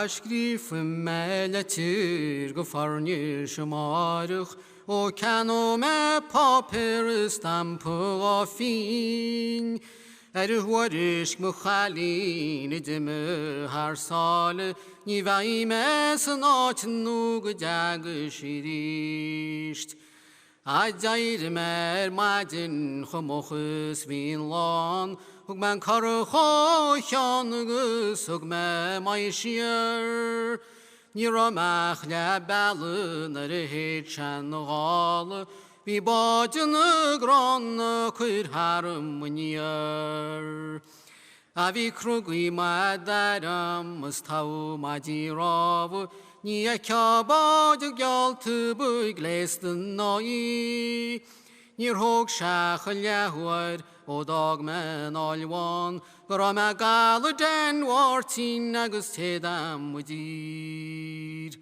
Asgrif meletir gefarnir schmarich o kanome papier stampo fin hwarish mchalin idem har sal ni vaimes not nug jag shirisht Ajair mer madin chomochus vin lon Hug man karcho chanagus hug me maishier Nira mach le balun ar hechan gal Vi badin gron kuir harum munier Avi krugui madaram mustau madirav Ni akabad gyalt bu glesten noi Nir hog shach lehwar o dogmen alwan Gram gal den wartin agus tedam mudir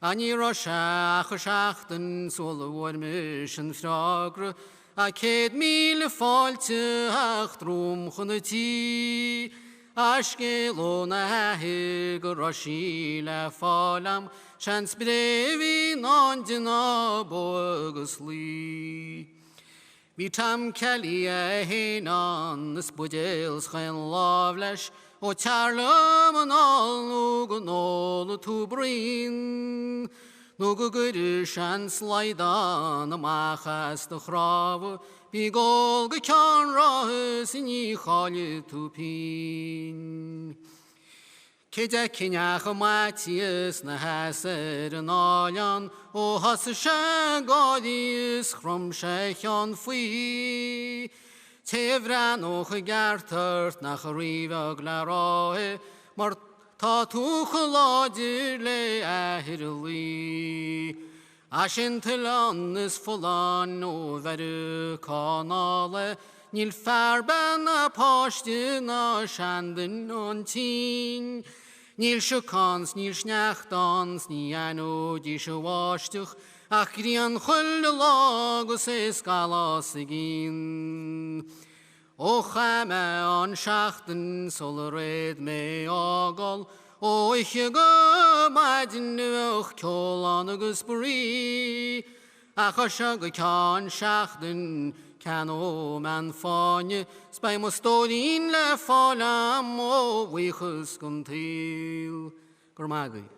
Ani ra shach shachten sol war mission fragre A ked mil falte acht rum khunati Ashkelona heg rashila falam Chans brevi non dina bogusli Vitam kalia henan spudels khen lavlash O charlam al nol to brin Nugu gudishan slaidan machas de khrav Bigol gkan rahs ni khali tupin Keda kinach matius na haser nalyan O has shagadis khrom shekhan fui Tevran och gartert nach riva glarahe Mar ta tu khaladir le ahirli Ashin tilannis fulan o veru kanale Nil farben a pashtin a shandin on tin Nil shukans, nil schnachtans, ni anu di shwashtuch Ach grian chull lagus es galasigin O chame an schachten sol red me agal O ich go madin och kjolan agus buri Ach ashag kan schachten kan o man fanje Spij mo stodin le falam o wichus guntil Gormagui